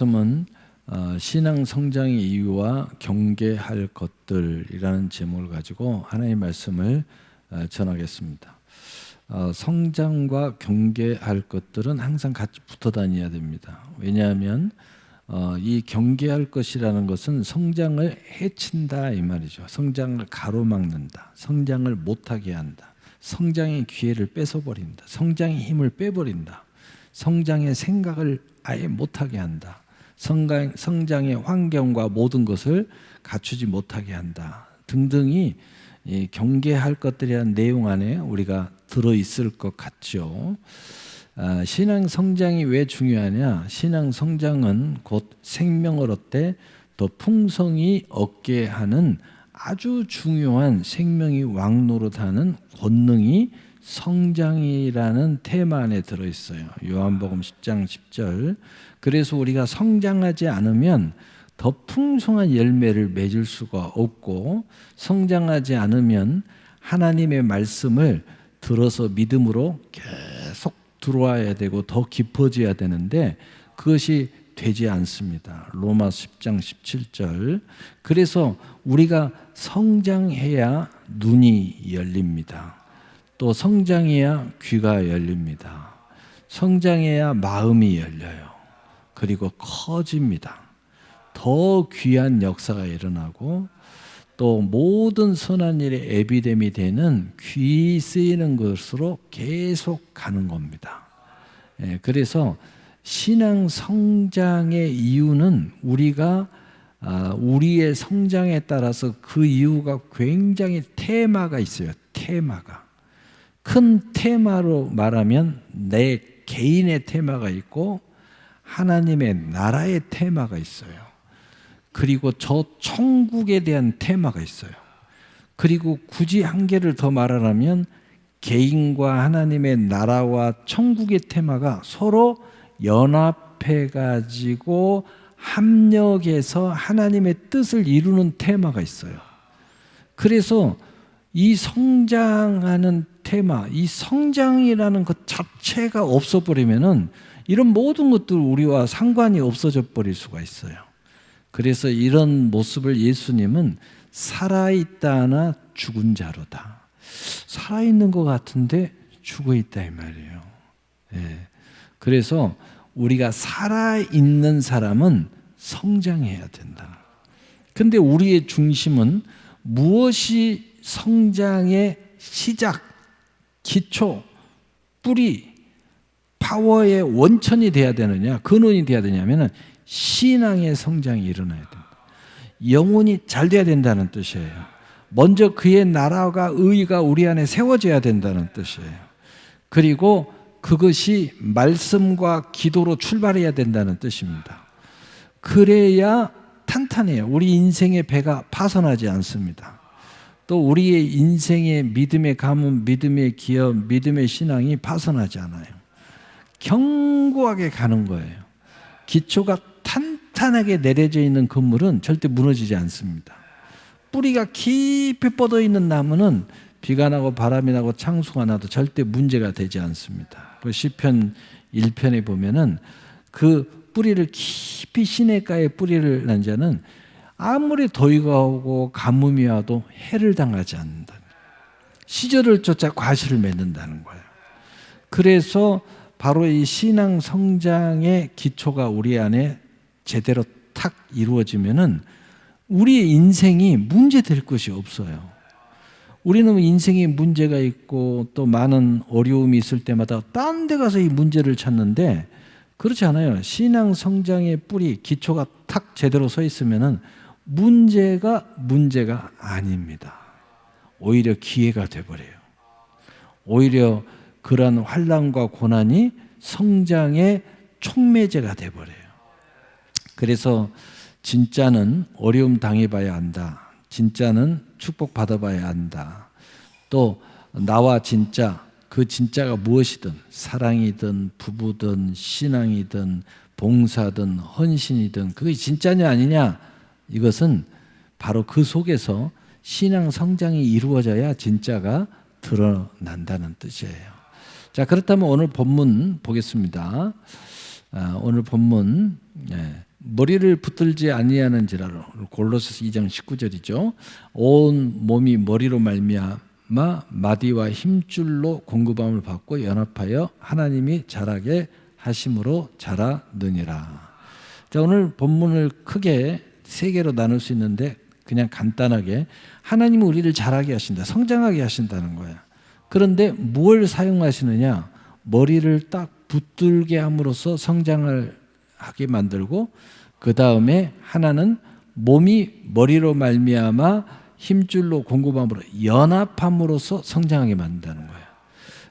말씀은 신앙 성장의 이유와 경계할 것들이라는 제목을 가지고 하나님의 말씀을 전하겠습니다. 성장과 경계할 것들은 항상 같이 붙어 다녀야 됩니다. 왜냐하면 이 경계할 것이라는 것은 성장을 해친다 이 말이죠. 성장을 가로막는다. 성장을 못하게 한다. 성장의 기회를 뺏어버린다. 성장의 힘을 빼버린다. 성장의 생각을 아예 못하게 한다. 성장의 환경과 모든 것을 갖추지 못하게 한다. 등등이 경계할 것들이라는 내용 안에 우리가 들어있을 것 같죠. 신앙 성장이 왜 중요하냐? 신앙 성장은 곧 생명을 얻되 더 풍성히 얻게 하는 아주 중요한 생명이 왕노릇하는 권능이 성장이라는 테마 안에 들어있어요. 요한복음 10장 10절. 그래서 우리가 성장하지 않으면 더 풍성한 열매를 맺을 수가 없고, 성장하지 않으면 하나님의 말씀을 들어서 믿음으로 계속 들어와야 되고 더 깊어져야 되는데 그것이 되지 않습니다. 로마서 10장 17절. 그래서 우리가 성장해야 눈이 열립니다. 또 성장해야 귀가 열립니다. 성장해야 마음이 열려요. 그리고 커집니다. 더 귀한 역사가 일어나고 또 모든 선한 일에 에비뎀이 되는 귀 쓰이는 것으로 계속 가는 겁니다. 그래서 신앙 성장의 이유는 우리가 우리의 성장에 따라서 그 이유가 굉장히 테마가 있어요. 테마가. 큰 테마로 말하면 내 개인의 테마가 있고 하나님의 나라의 테마가 있어요. 그리고 저 천국에 대한 테마가 있어요. 그리고 굳이 한 개를 더 말하자면 개인과 하나님의 나라와 천국의 테마가 서로 연합해 가지고 합력해서 하나님의 뜻을 이루는 테마가 있어요. 그래서 이 성장하는 테마, 이 성장이라는 것 자체가 없어버리면은 이런 모든 것들 우리와 상관이 없어져 버릴 수가 있어요. 그래서 이런 모습을 예수님은 살아있다나 죽은 자로다. 살아있는 것 같은데 죽어있다 이 말이에요. 그래서 우리가 살아있는 사람은 성장해야 된다. 근데 우리의 중심은 무엇이 성장의 시작, 기초, 뿌리, 파워의 원천이 돼야 되느냐, 근원이 돼야 되냐면 신앙의 성장이 일어나야 된다. 영혼이 잘 돼야 된다는 뜻이에요. 먼저 그의 나라가 의가 우리 안에 세워져야 된다는 뜻이에요. 그리고 그것이 말씀과 기도로 출발해야 된다는 뜻입니다. 그래야 탄탄해요. 우리 인생의 배가 파손하지 않습니다. 또 우리의 인생의 믿음의 가문, 믿음의 기업, 믿음의 신앙이 파손하지 않아요. 견고하게 가는 거예요. 기초가 탄탄하게 내려져 있는 건물은 절대 무너지지 않습니다. 뿌리가 깊이 뻗어 있는 나무는 비가 나고 바람이 나고 창수가 나도 절대 문제가 되지 않습니다. 그 시편 1편에 보면은 그 뿌리를 깊이 시냇가에 뿌리를 난 자는 아무리 더위가 오고 가뭄이 와도 해를 당하지 않는다. 시절을 쫓아 과실을 맺는다는 거예요. 그래서 바로 이 신앙 성장의 기초가 우리 안에 제대로 탁 이루어지면은 우리의 인생이 문제될 것이 없어요. 우리는 인생에 문제가 있고 또 많은 어려움이 있을 때마다 딴 데 가서 이 문제를 찾는데 그렇지 않아요. 신앙 성장의 뿌리, 기초가 탁 제대로 서 있으면은 문제가 아닙니다. 오히려 기회가 돼버려요. 오히려 그러한 환난과 고난이 성장의 촉매제가 돼버려요. 그래서 진짜는 어려움 당해봐야 한다. 진짜는 축복받아봐야 한다. 또 나와 진짜, 그 진짜가 무엇이든 사랑이든 부부든 신앙이든 봉사든 헌신이든 그게 진짜냐 아니냐, 이것은 바로 그 속에서 신앙 성장이 이루어져야 진짜가 드러난다는 뜻이에요. 자, 그렇다면 오늘 본문 보겠습니다. 오늘 본문 머리를 붙들지 아니하는지라. 골로새서 2장 19절이죠. 온 몸이 머리로 말미암아 마디와 힘줄로 공급함을 받고 연합하여 하나님이 자라게 하심으로 자라느니라. 자, 오늘 본문을 크게 세 개로 나눌 수 있는데 그냥 간단하게 하나님은 우리를 자라게 하신다, 성장하게 하신다는 거야. 그런데 무엇을 사용하시느냐? 머리를 딱 붙들게 함으로써 성장을 하게 만들고, 그 다음에 하나는 몸이 머리로 말미암아 힘줄로 공급함으로 연합함으로써 성장하게 만든다는 거예요.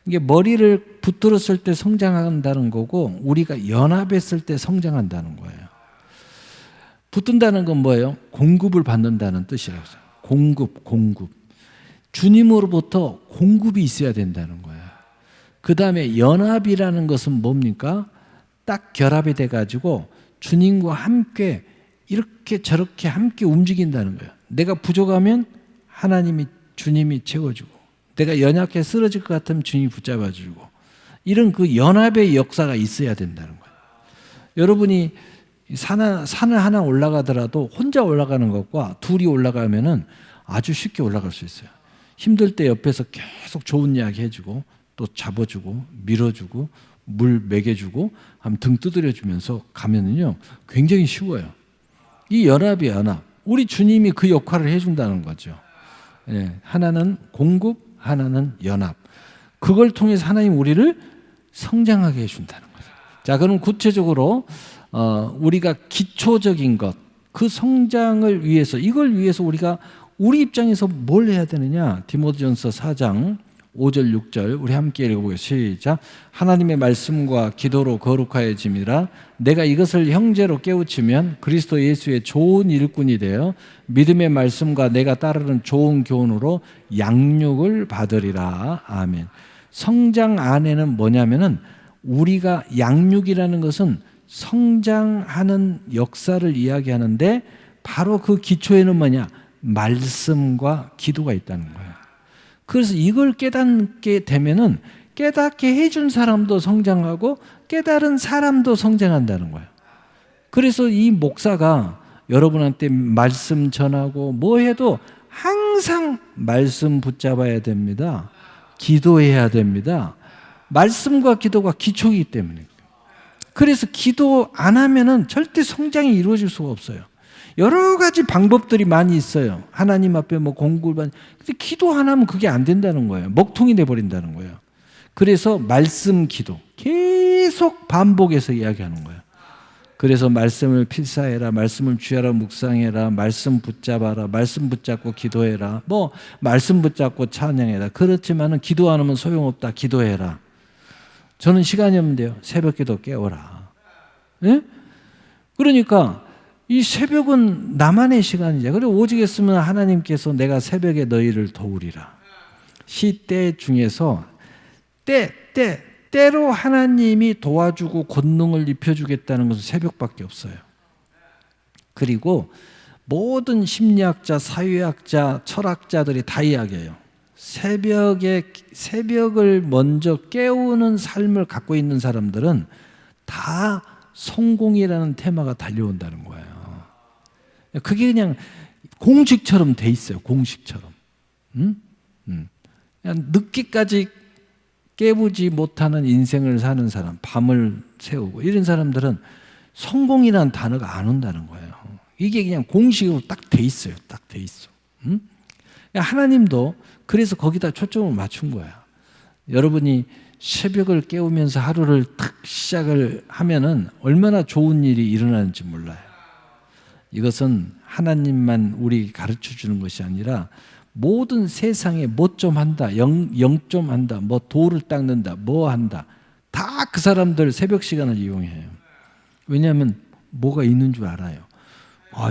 이게 머리를 붙들었을 때 성장한다는 거고, 우리가 연합했을 때 성장한다는 거예요. 붙든다는 건 뭐예요? 공급을 받는다는 뜻이라고 해요. 공급. 주님으로부터 공급이 있어야 된다는 거예요. 그 다음에 연합이라는 것은 뭡니까? 딱 결합이 돼가지고 주님과 함께 이렇게 저렇게 함께 움직인다는 거예요. 내가 부족하면 하나님이, 주님이 채워주고, 내가 연약해 쓰러질 것 같으면 주님이 붙잡아주고, 이런 그 연합의 역사가 있어야 된다는 거예요. 여러분이 산을 하나 올라가더라도 혼자 올라가는 것과 둘이 올라가면은 아주 쉽게 올라갈 수 있어요. 힘들 때 옆에서 계속 좋은 이야기 해주고, 또 잡아주고, 밀어주고, 물 먹여주고, 등 두드려주면서 가면은요, 굉장히 쉬워요. 이 연합이 연합. 우리 주님이 그 역할을 해준다는 거죠. 예, 하나는 공급, 하나는 연합. 그걸 통해서 하나님 우리를 성장하게 해준다는 거죠. 자, 그럼 구체적으로 우리가 기초적인 것, 그 성장을 위해서, 이걸 위해서 우리 입장에서 뭘 해야 되느냐? 디모데전서 4장 5절 6절 우리 함께 읽어보겠습니다. 시작. 하나님의 말씀과 기도로 거룩하여짐이라. 내가 이것을 형제로 깨우치면 그리스도 예수의 좋은 일꾼이 되어 믿음의 말씀과 내가 따르는 좋은 교훈으로 양육을 받으리라. 아멘. 성장 안에는 뭐냐면은, 우리가 양육이라는 것은 성장하는 역사를 이야기하는데, 바로 그 기초에는 뭐냐? 말씀과 기도가 있다는 거예요. 그래서 이걸 깨닫게 되면은 깨닫게 해준 사람도 성장하고 깨달은 사람도 성장한다는 거예요. 그래서 이 목사가 여러분한테 말씀 전하고 뭐 해도 항상 말씀 붙잡아야 됩니다. 기도해야 됩니다. 말씀과 기도가 기초이기 때문에. 그래서 기도 안 하면은 절대 성장이 이루어질 수가 없어요. 여러 가지 방법들이 많이 있어요. 하나님 앞에 공부를 받는. 근데 기도 안 하면 그게 안 된다는 거예요. 먹통이 돼버린다는 거예요. 그래서 말씀 기도 계속 반복해서 이야기하는 거예요. 그래서 말씀을 필사해라, 말씀을 쥐하라, 묵상해라, 말씀 붙잡아라, 말씀 붙잡고 기도해라, 말씀 붙잡고 찬양해라. 그렇지만은 기도 안 하면 소용없다. 기도해라. 저는 시간이 없는데요. 새벽기도 깨워라. 예? 그러니까 이 새벽은 나만의 시간이죠. 그리고 오직 했으면 하나님께서 내가 새벽에 너희를 도우리라. 시때 중에서 때로 하나님이 도와주고 권능을 입혀주겠다는 것은 새벽밖에 없어요. 그리고 모든 심리학자, 사회학자, 철학자들이 다 이야기해요. 새벽을 먼저 깨우는 삶을 갖고 있는 사람들은 다 성공이라는 테마가 달려온다는 거예요. 그게 그냥 공식처럼 돼 있어요. 공식처럼. 그냥 늦게까지 깨우지 못하는 인생을 사는 사람, 밤을 새우고 이런 사람들은 성공이라는 단어가 안 온다는 거예요. 이게 그냥 공식으로 딱 돼 있어요. 딱 돼 있어. 하나님도 그래서 거기다 초점을 맞춘 거야. 여러분이 새벽을 깨우면서 하루를 탁 시작을 하면은 얼마나 좋은 일이 일어나는지 몰라요. 이것은 하나님만 우리 가르쳐 주는 것이 아니라 모든 세상에 뭐 좀 한다, 영 좀 한다, 돌을 닦는다, 뭐 한다, 다 그 사람들 새벽 시간을 이용해요. 왜냐하면 뭐가 있는 줄 알아요.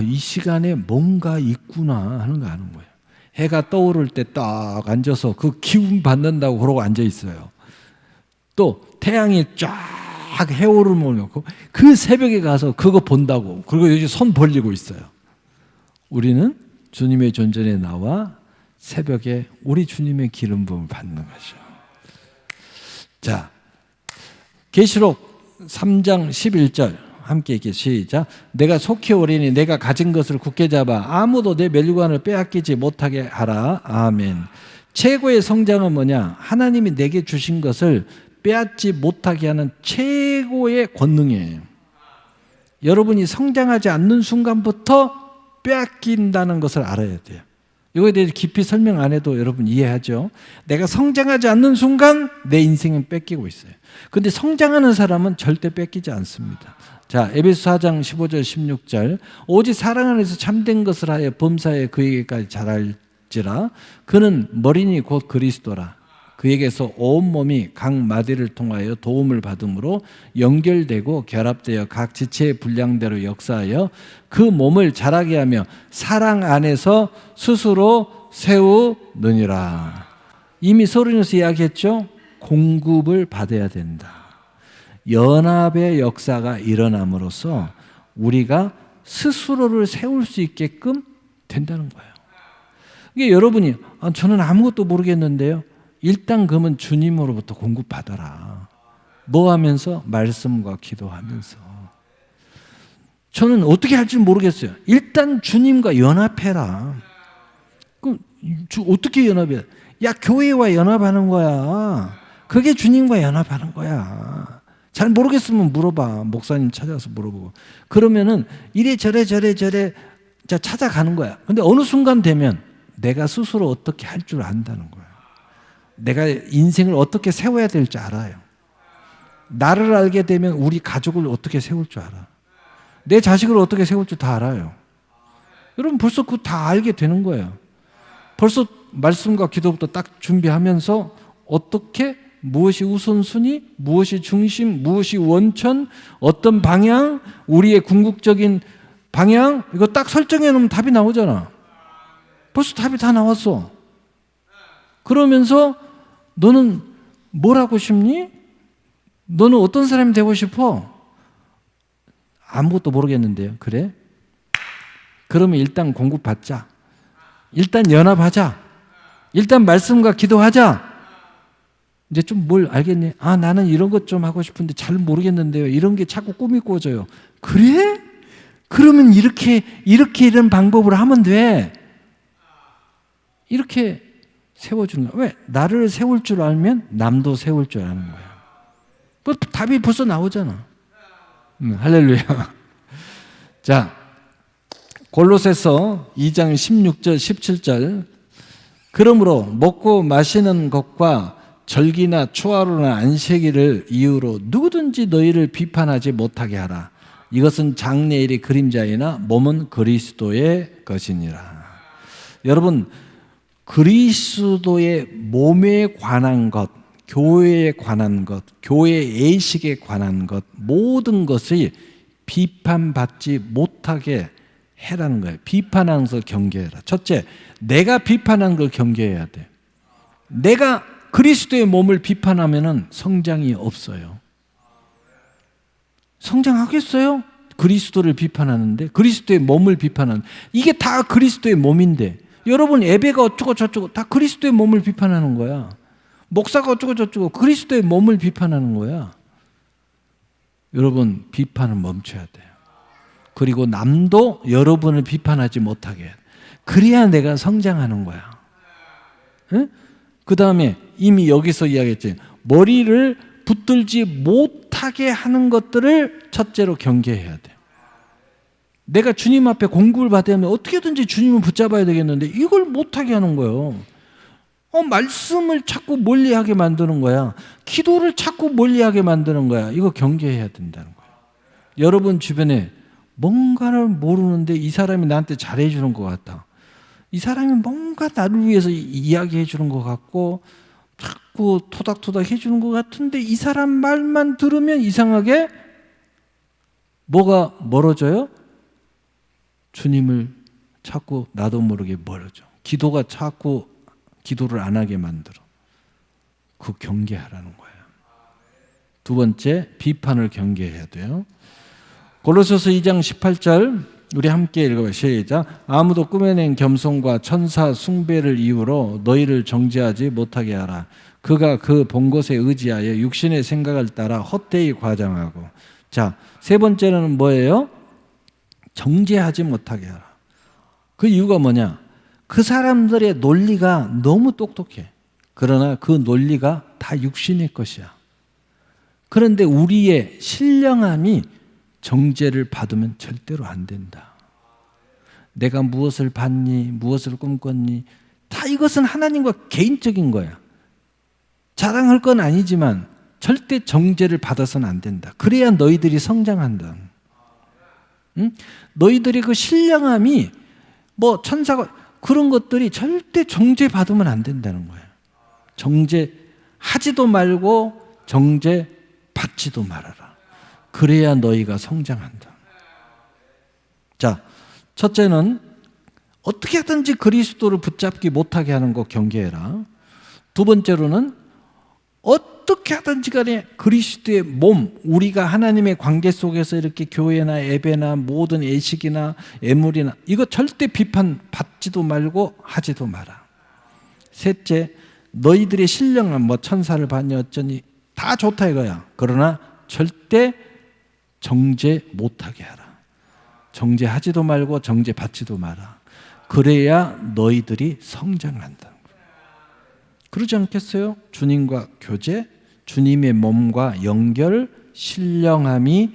이 시간에 뭔가 있구나 하는 거 아는 거예요. 해가 떠오를 때 딱 앉아서 그 기운 받는다고 그러고 앉아 있어요. 또 태양이 쫙 해오름을 놓고 그 새벽에 가서 그거 본다고. 그리고 요즘 손 벌리고 있어요. 우리는 주님의 존전에 나와 새벽에 우리 주님의 기름 부음을 받는 거죠. 자, 계시록 3장 11절 함께 읽기 시작. 내가 속히 오리니 내가 가진 것을 굳게 잡아 아무도 내 멸관을 빼앗기지 못하게 하라. 아멘. 최고의 성장은 뭐냐? 하나님이 내게 주신 것을 빼앗지 못하게 하는 최고의 권능이에요. 여러분이 성장하지 않는 순간부터 빼앗긴다는 것을 알아야 돼요. 이거에 대해서 깊이 설명 안 해도 여러분 이해하죠? 내가 성장하지 않는 순간 내 인생은 뺏기고 있어요. 근데 성장하는 사람은 절대 뺏기지 않습니다. 자, 에베소 4장 15절 16절. 오직 사랑 안에서 참된 것을 하여 범사에 그에게까지 자랄지라. 그는 머리니 곧 그리스도라. 그에게서 온몸이 각 마디를 통하여 도움을 받음으로 연결되고 결합되어 각 지체의 분량대로 역사하여 그 몸을 자라게 하며 사랑 안에서 스스로 세우느니라. 이미 소리내서 이야기했죠? 공급을 받아야 된다. 연합의 역사가 일어남으로써 우리가 스스로를 세울 수 있게끔 된다는 거예요. 이게 여러분이 저는 아무것도 모르겠는데요. 일단 그러면 주님으로부터 공급받아라. 뭐 하면서? 말씀과 기도하면서. 저는 어떻게 할지 모르겠어요. 일단 주님과 연합해라. 그럼 어떻게 연합해? 야, 교회와 연합하는 거야. 그게 주님과 연합하는 거야. 잘 모르겠으면 물어봐. 목사님 찾아서 물어보고. 그러면은 이래저래 찾아가는 거야. 근데 어느 순간 되면 내가 스스로 어떻게 할 줄 안다는 거야. 내가 인생을 어떻게 세워야 될지 알아요. 나를 알게 되면 우리 가족을 어떻게 세울 줄 알아. 내 자식을 어떻게 세울 줄 다 알아요. 여러분 벌써 그거 다 알게 되는 거예요. 벌써 말씀과 기도부터 딱 준비하면서 어떻게, 무엇이 우선순위, 무엇이 중심, 무엇이 원천, 어떤 방향, 우리의 궁극적인 방향, 이거 딱 설정해 놓으면 답이 나오잖아. 벌써 답이 다 나왔어. 그러면서 너는 뭘 하고 싶니? 너는 어떤 사람이 되고 싶어? 아무것도 모르겠는데요. 그래? 그러면 일단 공급받자. 일단 연합하자. 일단 말씀과 기도하자. 이제 좀 뭘 알겠니? 나는 이런 것 좀 하고 싶은데 잘 모르겠는데요. 이런 게 자꾸 꿈이 꾸어져요. 그래? 그러면 이렇게 이런 방법으로 하면 돼. 이렇게 세워주는 거야. 왜? 나를 세울 줄 알면 남도 세울 줄 아는 거야. 답이 벌써 나오잖아. 할렐루야. 자, 골로새서 2장 16절 17절. 그러므로 먹고 마시는 것과 절기나 초하루나 안식일을 이유로 누구든지 너희를 비판하지 못하게 하라. 이것은 장래일의 그림자이나 몸은 그리스도의 것이니라. 여러분, 그리스도의 몸에 관한 것, 교회에 관한 것, 교회 예식에 관한 것, 모든 것이 비판받지 못하게 해라는 거예요. 비판하는 것을 경계해라. 첫째, 내가 비판한 걸 경계해야 돼. 내가 그리스도의 몸을 비판하면은 성장이 없어요. 성장하겠어요? 그리스도를 비판하는데, 그리스도의 몸을 비판하는, 이게 다 그리스도의 몸인데, 여러분 예배가 어쩌고 저쩌고 다 그리스도의 몸을 비판하는 거야. 목사가 어쩌고 저쩌고 그리스도의 몸을 비판하는 거야. 여러분 비판을 멈춰야 돼요. 그리고 남도 여러분을 비판하지 못하게 해야 돼. 그래야 내가 성장하는 거야. 그 다음에 이미 여기서 이야기했지. 머리를 붙들지 못하게 하는 것들을 첫째로 경계해야 돼. 내가 주님 앞에 공급을 받으면 어떻게든지 주님을 붙잡아야 되겠는데 이걸 못하게 하는 거예요. 말씀을 자꾸 멀리하게 만드는 거야. 기도를 자꾸 멀리하게 만드는 거야. 이거 경계해야 된다는 거예요. 여러분 주변에 뭔가를 모르는데 이 사람이 나한테 잘해주는 것 같다. 이 사람이 뭔가 나를 위해서 이야기해 주는 것 같고 자꾸 토닥토닥 해주는 것 같은데 이 사람 말만 들으면 이상하게 뭐가 멀어져요? 주님을 자꾸 나도 모르게 멀어져. 기도가 자꾸 기도를 안 하게 만들어. 그 경계하라는 거예요. 두 번째, 비판을 경계해야 돼요. 골로새서 2장 18절 우리 함께 읽어봐요. 시작. 아무도 꾸며낸 겸손과 천사 숭배를 이유로 너희를 정죄하지 못하게 하라. 그가 그 본 것에 의지하여 육신의 생각을 따라 헛되이 과장하고 자, 세 번째는 뭐예요? 정죄하지 못하게 하라. 그 이유가 뭐냐? 그 사람들의 논리가 너무 똑똑해. 그러나 그 논리가 다 육신의 것이야. 그런데 우리의 신령함이 정죄를 받으면 절대로 안 된다. 내가 무엇을 봤니? 무엇을 꿈꿨니? 다 이것은 하나님과 개인적인 거야. 자랑할 건 아니지만 절대 정죄를 받아서는 안 된다. 그래야 너희들이 성장한다. 응? 너희들의 그 신령함이 천사가 그런 것들이 절대 정죄 받으면 안 된다는 거예요. 정죄하지도 말고 정죄 받지도 말아라. 그래야 너희가 성장한다. 자, 첫째는 어떻게 하든지 그리스도를 붙잡지 못하게 하는 거 경계해라. 두 번째로는 어떻게 하든지 간에 그리스도의 몸, 우리가 하나님의 관계 속에서 이렇게 교회나 예배나 모든 예식이나 예물이나 이거 절대 비판 받지도 말고 하지도 마라. 셋째, 너희들의 신령함 천사를 봤니 어쩌니 다 좋다 이거야. 그러나 절대 정죄 못하게 하라. 정죄하지도 말고 정죄 받지도 마라. 그래야 너희들이 성장한다. 그러지 않겠어요? 주님과 교제, 주님의 몸과 연결, 신령함이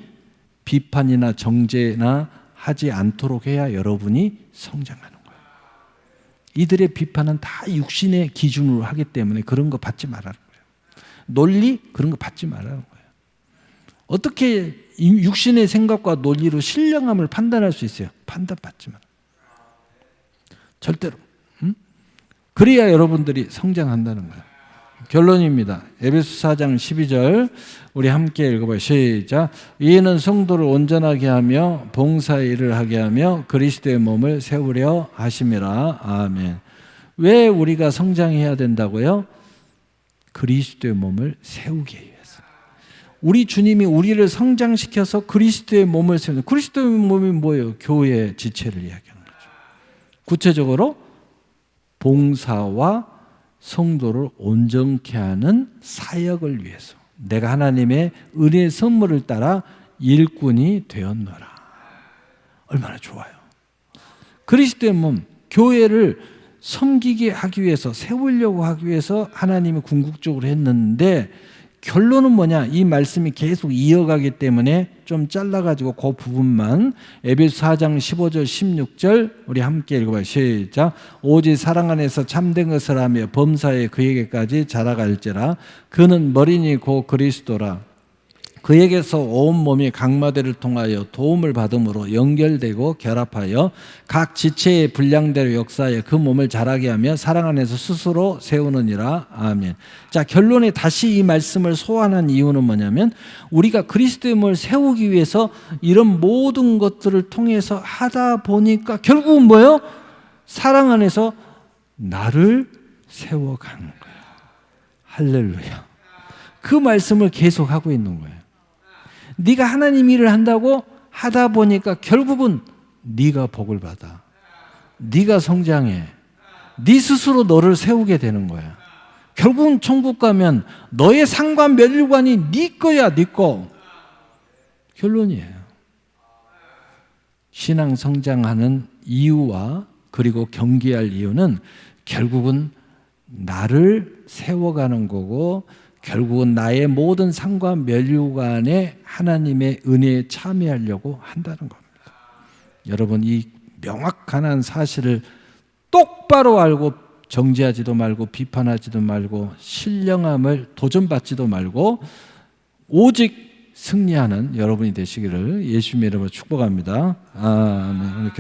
비판이나 정죄나 하지 않도록 해야 여러분이 성장하는 거예요. 이들의 비판은 다 육신의 기준으로 하기 때문에 그런 거 받지 말라는 거예요. 논리 그런 거 받지 말라는 거예요. 어떻게 육신의 생각과 논리로 신령함을 판단할 수 있어요? 판단받지 마라. 절대로. 그래야 여러분들이 성장한다는 거예요. 결론입니다. 에베소 4장 12절 우리 함께 읽어봐요. 시작. 이는 성도를 온전하게 하며 봉사의 일을 하게 하며 그리스도의 몸을 세우려 하심이라. 아멘. 왜 우리가 성장해야 된다고요? 그리스도의 몸을 세우기 위해서. 우리 주님이 우리를 성장시켜서 그리스도의 몸을 세우는, 그리스도의 몸이 뭐예요? 교회의 지체를 이야기하는 거죠. 구체적으로 봉사와 성도를 온전케 하는 사역을 위해서 내가 하나님의 은혜의 선물을 따라 일꾼이 되었노라. 얼마나 좋아요. 그리스도의 몸, 교회를 섬기게 하기 위해서, 세우려고 하기 위해서 하나님이 궁극적으로 했는데 결론은 뭐냐? 이 말씀이 계속 이어가기 때문에 좀 잘라가지고 그 부분만 에베소 4장 15절 16절 우리 함께 읽어봐요. 시작. 오직 사랑 안에서 참된 것을 하며 범사에 그에게까지 자라갈지라. 그는 머리니 곧 그리스도라. 그에게서 온 몸이 각마대를 통하여 도움을 받음으로 연결되고 결합하여 각 지체의 분량대로 역사하여 그 몸을 자라게 하며 사랑 안에서 스스로 세우느니라. 아멘. 자, 결론에 다시 이 말씀을 소환한 이유는 뭐냐면 우리가 그리스도의 몸을 세우기 위해서 이런 모든 것들을 통해서 하다 보니까 결국은 뭐예요? 사랑 안에서 나를 세워가는 거예요. 할렐루야. 그 말씀을 계속하고 있는 거예요. 네가 하나님 일을 한다고 하다 보니까 결국은 네가 복을 받아. 네가 성장해. 네 스스로 너를 세우게 되는 거야. 결국은 천국 가면 너의 상관 멸류관이 네 거야, 네 거. 결론이에요. 신앙 성장하는 이유와 그리고 경계할 이유는 결국은 나를 세워가는 거고 결국은 나의 모든 상과 멸류관에 하나님의 은혜에 참여하려고 한다는 겁니다. 여러분 이 명확한 사실을 똑바로 알고 정죄하지도 말고 비판하지도 말고 신령함을 도전받지도 말고 오직 승리하는 여러분이 되시기를 예수님의 이름으로 축복합니다. 아멘.